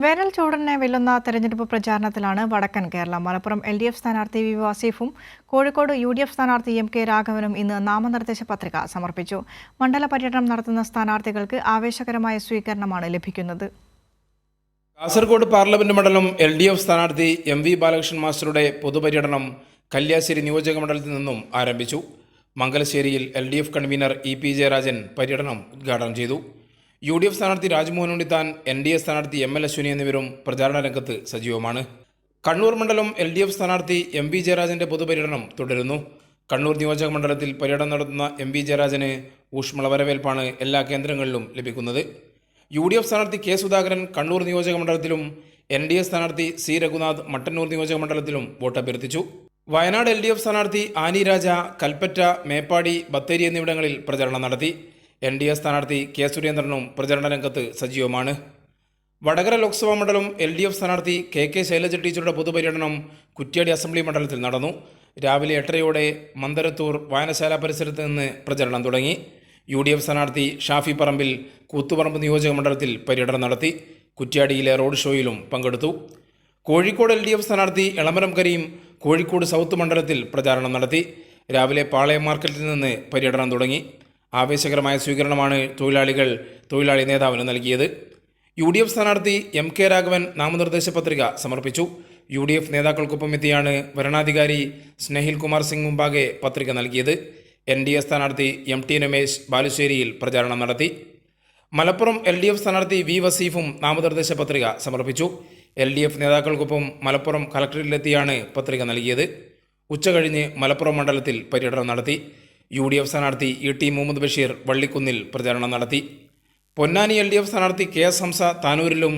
വേനൽ ചൂടിനെ വെല്ലുന്ന തെരഞ്ഞെടുപ്പ് പ്രചാരണത്തിലാണ് വടക്കൻ കേരളം. മലപ്പുറം LDF സ്ഥാനാർത്ഥി വി വസീഫും കോഴിക്കോട് UDF സ്ഥാനാർത്ഥി MK രാഘവനും ഇന്ന് നാമനിർദ്ദേശ പത്രിക സമർപ്പിച്ചു. മണ്ഡല പര്യടനം നടത്തുന്ന സ്ഥാനാർത്ഥികൾക്ക് ആവേശകരമായ സ്വീകരണമാണ് ലഭിക്കുന്നത്. കാസർഗോഡ് പാർലമെന്റ് മണ്ഡലം LDF സ്ഥാനാർത്ഥി MV ബാലകൃഷ്ണൻ മാസ്റ്ററുടെ പൊതുപര്യടനം കല്യാശ്ശേരി നിയോജക മണ്ഡലത്തിൽ നിന്നും ആരംഭിച്ചു. മംഗലശ്ശേരിയിൽ LDF കൺവീനർ EP ജയരാജൻ പര്യടനം ഉദ്ഘാടനം ചെയ്തു. UDF സ്ഥാനാർത്ഥി രാജ്മോഹൻ ഉണ്ണിത്താൻ, NDA സ്ഥാനാർത്ഥി ML അശ്വിനി എന്നിവരും പ്രചാരണ രംഗത്ത് സജീവമാണ്. കണ്ണൂർ മണ്ഡലം LDF സ്ഥാനാർത്ഥി MV ജയരാജന്റെ പൊതുപര്യടനം തുടരുന്നു. കണ്ണൂർ നിയോജക മണ്ഡലത്തിൽ പര്യടനം നടത്തുന്ന MV ജയരാജന് ഊഷ്മള വരവേൽപ്പാണ് എല്ലാ കേന്ദ്രങ്ങളിലും ലഭിക്കുന്നത്. UDF സ്ഥാനാർത്ഥി K സുധാകരൻ കണ്ണൂർ നിയോജക മണ്ഡലത്തിലും NDA സ്ഥാനാർത്ഥി C രഘുനാഥ് മട്ടന്നൂർ നിയോജക മണ്ഡലത്തിലും വോട്ടഭ്യർത്ഥിച്ചു. വയനാട് LDF സ്ഥാനാർത്ഥി ആനി രാജ കൽപ്പറ്റ, മേപ്പാടി, ബത്തേരി എന്നിവിടങ്ങളിൽ പ്രചരണം നടത്തി. NDA സ്ഥാനാർത്ഥി K സുരേന്ദ്രനും പ്രചരണ രംഗത്ത് സജീവമാണ്. വടകര ലോക്സഭാ മണ്ഡലം LDF സ്ഥാനാർത്ഥി KK ശൈലജ ടീച്ചറുടെ പൊതുപര്യടനം കുറ്റ്യാടി അസംബ്ലി മണ്ഡലത്തിൽ നടന്നു. രാവിലെ 8:30 മന്ദരത്തൂർ വായനശാല പരിസരത്ത് നിന്ന് പ്രചരണം തുടങ്ങി. UDF സ്ഥാനാർത്ഥി ഷാഫി പറമ്പിൽ കൂത്തുപറമ്പ് നിയോജക മണ്ഡലത്തിൽ പര്യടനം നടത്തി. കുറ്റ്യാടിയിലെ റോഡ് ഷോയിലും പങ്കെടുത്തു. കോഴിക്കോട് LDF സ്ഥാനാർത്ഥി എളമരം കരീം കോഴിക്കോട് സൗത്ത് മണ്ഡലത്തിൽ പ്രചാരണം നടത്തി. രാവിലെ പാളയം മാർക്കറ്റിൽ നിന്ന് പര്യടനം തുടങ്ങി. ആവേശകരമായ സ്വീകരണമാണ് തൊഴിലാളി നേതാവിന് നൽകിയത്. UDF സ്ഥാനാർത്ഥി MK രാഘവൻ നാമനിർദ്ദേശ പത്രിക സമർപ്പിച്ചു. UDF നേതാക്കൾക്കൊപ്പം എത്തിയാണ് വരണാധികാരി സ്നേഹിൽ കുമാർ സിംഗ് മുമ്പാകെ പത്രിക നൽകിയത്. NDA സ്ഥാനാർത്ഥി MT രമേശ് ബാലുശ്ശേരിയിൽ പ്രചാരണം നടത്തി. മലപ്പുറം LDF സ്ഥാനാർത്ഥി V വസീഫും നാമനിർദ്ദേശ പത്രിക സമർപ്പിച്ചു. LDF നേതാക്കൾക്കൊപ്പം മലപ്പുറം കളക്ടറേറ്റിലെത്തിയാണ് പത്രിക നൽകിയത്. ഉച്ചകഴിഞ്ഞ് മലപ്പുറം മണ്ഡലത്തിൽ പര്യടനം നടത്തി. UDF സ്ഥാനാർത്ഥി ET മുഹമ്മദ് ബഷീർ വള്ളിക്കുന്നിൽ പ്രചാരണം നടത്തി. പൊന്നാനി LDF സ്ഥാനാർത്ഥി KS ഹംസ താനൂരിലും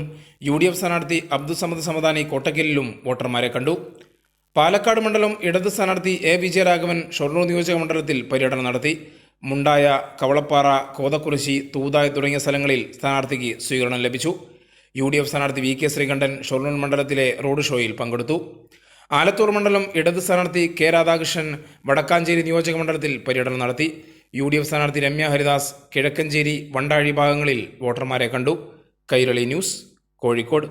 UDF സ്ഥാനാർത്ഥി അബ്ദുസമദ് സമദാനി കോട്ടക്കലിലും വോട്ടർമാരെ കണ്ടു. പാലക്കാട് മണ്ഡലം ഇടത് സ്ഥാനാർത്ഥി A വിജയരാഘവൻ ഷൊർണൂർ നിയോജക മണ്ഡലത്തിൽ പര്യടനം നടത്തി. മുണ്ടായ, കവളപ്പാറ, കോതക്കുറിശി, തൂതായ് തുടങ്ങിയ സ്ഥലങ്ങളിൽ സ്ഥാനാർത്ഥിക്ക് സ്വീകരണം ലഭിച്ചു. UDF സ്ഥാനാർത്ഥി VK ശ്രീകണ്ഠൻ ഷൊർണൂർ മണ്ഡലത്തിലെ റോഡ് ഷോയിൽ പങ്കെടുത്തു. ആലത്തൂർ മണ്ഡലം ഇടത് സ്ഥാനാർത്ഥി K രാധാകൃഷ്ണൻ വടക്കാഞ്ചേരി നിയോജക മണ്ഡലത്തിൽ പര്യടനം നടത്തി. UDF സ്ഥാനാർത്ഥി രമ്യ ഹരിദാസ് കിഴക്കഞ്ചേരി, വണ്ടാഴി ഭാഗങ്ങളിൽ വോട്ടർമാരെ കണ്ടു. കൈരളി ന്യൂസ്, കോഴിക്കോട്.